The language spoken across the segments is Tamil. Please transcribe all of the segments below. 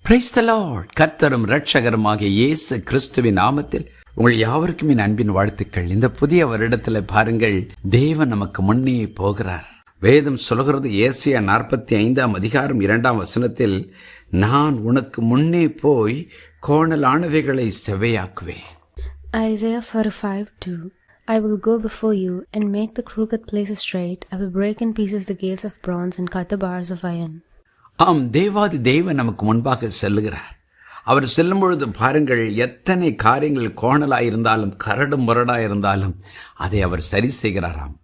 Praise the Lord. கர்த்தரும் இரட்சகருமாகிய இயேசு கிறிஸ்துவின் நாமத்தில் உங்கள் யாவருக்கும் என் அன்பின் வாழ்த்துக்கள். இந்த புதிய வருடத்தில் பாருங்கள், தேவன் நமக்கு முன்னே போகிறார். வேதம் சொல்கிறது, ஏசாயா 45 அதிகாரம் 2 நான் உனக்கு முன்னே போய் கோணலானவைகளை செவ்வையாக்குவேன். Isaiah 45:2 I will go before you and make the crooked places straight. I will break in pieces the gates of bronze and cut the bars of iron. ஆம், தேவாதி தேவன் நமக்கு முன்பாக செல்லுகிறார். அவர் செல்லும் பொழுது பாருங்கள், எத்தனை காரியங்கள் கோணலாயிருந்தாலும் கரடு முரடாயிருந்தாலும் அதை அவர் சரி செய்கிறாராம்.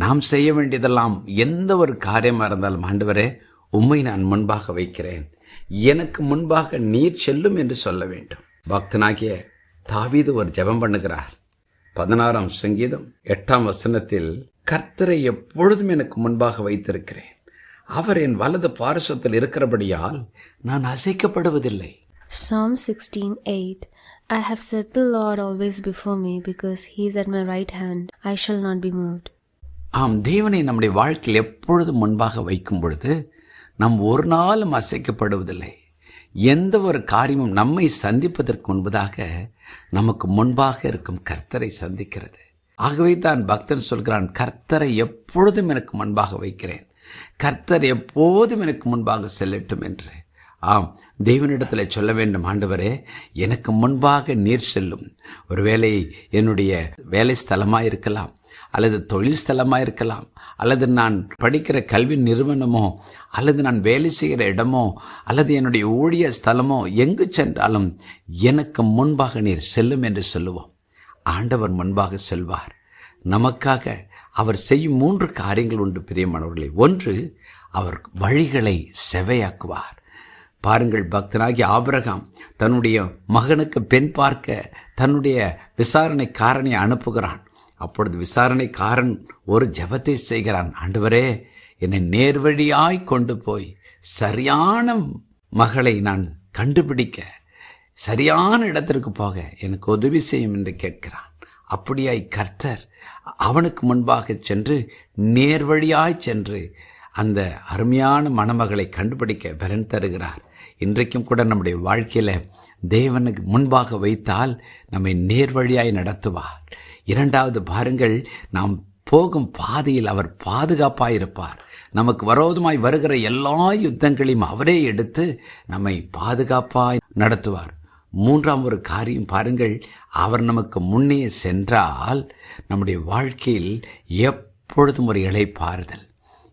நாம் செய்ய வேண்டியதெல்லாம் எந்த ஒரு காரியமாக இருந்தாலும், ஆண்டவரே உம்மை நான் முன்பாக வைக்கிறேன், எனக்கு முன்பாக நீர் செல்லும் என்று சொல்ல வேண்டும். பக்தனாகிய தாவீது ஒரு ஜெபம் பண்ணுகிறார். 16 சங்கீதம் 8 கர்த்தரை எப்பொழுதும் எனக்கு முன்பாக வைத்திருக்கிறேன், அவர் என் வலது பாரிசத்தில் இருக்கிறபடியால் நான் அசைக்கப்படுவதில்லை. Psalm 16:8 I have set the Lord always before me, because he is at my right hand, I shall not be moved. ஆம், தேவனை நம்முடைய வாழ்க்கையில் எப்பொழுதும் முன்பாக வைக்கும் பொழுது நாம் ஒரு நாளும் அசைக்கப்படுவதில்லை. எந்த ஒரு காரியமும் நம்மை சந்திப்பதற்கு முன்பதாக நமக்கு முன்பாக இருக்கும் கர்த்தரை சந்திக்கிறது. ஆகவே தான் பக்தன் சொல்கிறான், கர்த்தரை எப்பொழுதும் எனக்கு முன்பாக வைக்கிறேன், கர்த்தர் எப்போதும் எனக்கு முன்பாக செல்லட்டும் என்று. ஆம், தேவனிடத்தில் சொல்ல வேண்டும், ஆண்டவரே எனக்கு முன்பாக நீர் செல்லும். ஒருவேளை என்னுடைய வேலை ஸ்தலமாக இருக்கலாம், அல்லது தொழில் ஸ்தலமாக இருக்கலாம், அல்லது நான் படிக்கிற கல்வி நிறுவனமோ, அல்லது நான் வேலை செய்கிற இடமோ, அல்லது என்னுடைய ஊழிய ஸ்தலமோ, எங்கு சென்றாலும் எனக்கு முன்பாக நீர் செல்லும் என்று சொல்லுவோம். ஆண்டவர் முன்பாக செல்வார். நமக்காக அவர் செய்யும் 3 காரியங்கள் உண்டு பிரியமானவர்களே. 1, அவர் வழிகளை செவையாக்குவார். பாருங்கள், பக்தனாகி ஆபிரகாம் தன்னுடைய மகனுக்கு பெண் பார்க்க தன்னுடைய விசாரணைக்காரனை அனுப்புகிறான். அப்பொழுது விசாரணைக்காரன் ஒரு ஜெபத்தை செய்கிறான். ஆண்டவரே, என்னை நேர்வழியாய் கொண்டு போய் சரியான மகளை நான் கண்டுபிடிக்க, சரியான இடத்திற்கு போக எனக்கு உதவி செய்யும் என்று கேட்கிறான். அப்படியாய் கர்த்தர் அவனுக்கு முன்பாக சென்று நேர்வழியாய் சென்று அந்த அருமையான மணமகளை கண்டுபிடிக்க பலன் தருகிறார். இன்றைக்கும் கூட நம்முடைய வாழ்க்கையில் தேவனுக்கு முன்பாக வைத்தால் நம்மை நேர்வழியாய் நடத்துவார். 2வது பாருங்கள், நாம் போகும் பாதையில் அவர் பாதுகாப்பாய் இருப்பார். நமக்கு விரோதமாய் வருகிற எல்லா யுத்தங்களையும் அவரே எடுத்து நம்மை பாதுகாப்பாய் நடத்துவார். 3ஆம் ஒரு காரியம் பாருங்கள், அவர் நமக்கு முன்னே சென்றால் நம்முடைய வாழ்க்கையில் எப்பொழுதும் ஒரு இளைப்பாறுதல்,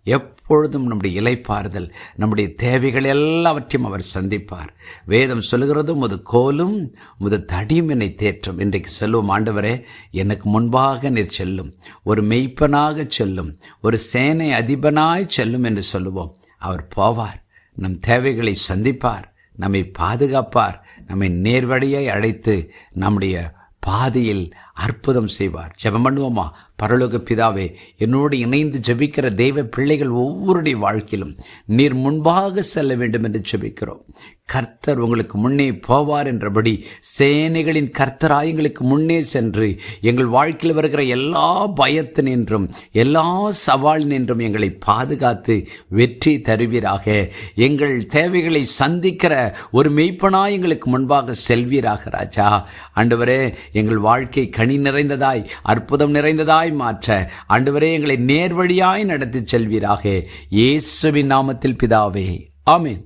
எப்பொழுதும் நம்முடைய இளைப்பாறுதல், நம்முடைய தேவைகள் எல்லாவற்றையும் அவர் சந்திப்பார். வேதம் சொல்கிறது, உமது கோலும் உமது தடியும் என்னை தேற்றும். இன்றைக்கு சொல்லுவோம், ஆண்டவரே எனக்கு முன்பாக நீர் செல்லும், ஒரு மெய்ப்பனாக செல்லும், ஒரு சேனை அதிபனாய் செல்லும் என்று சொல்லுவோம். அவர் போவார், நம் தேவைகளை சந்திப்பார், நம்மை பாதுகாப்பார், நம்மை நேர்வழியாய் அழைத்து நம்முடைய பாதையில் அற்புதம் செய்வார். ஜெபம் பண்ணுவோமா? பரலோக பிதாவே, என்னோடு இணைந்து ஜெபிக்கிற தெய்வ பிள்ளைகள் ஒவ்வொருடைய வாழ்க்கையிலும் நீர் முன்பாக செல்ல வேண்டும் என்று ஜெபிக்கிறோம். கர்த்தர் உங்களுக்கு முன்னே போவார் என்றபடி சேனைகளின் கர்த்தராய் எங்களுக்கு முன்னே சென்று எங்கள் வாழ்க்கையில் வருகிற எல்லா பயத்தினின்றும் எல்லா சவாலினின்றும் எங்களை பாதுகாத்து வெற்றி தருவீராக. எங்கள் தேவைகளை சந்திக்கிற ஒரு மெய்ப்பனாய் எங்களுக்கு முன்பாக செல்வீராக ராஜா. ஆண்டவரே, எங்கள் வாழ்க்கை கனி நிறைந்ததாய் அற்புதம் நிறைந்ததாய் மாற்ற ஆண்டவரே எங்களை நேர்வழியாய் நடத்தி செல்வீராக. இயேசுவின் நாமத்தில் பிதாவே, ஆமென்.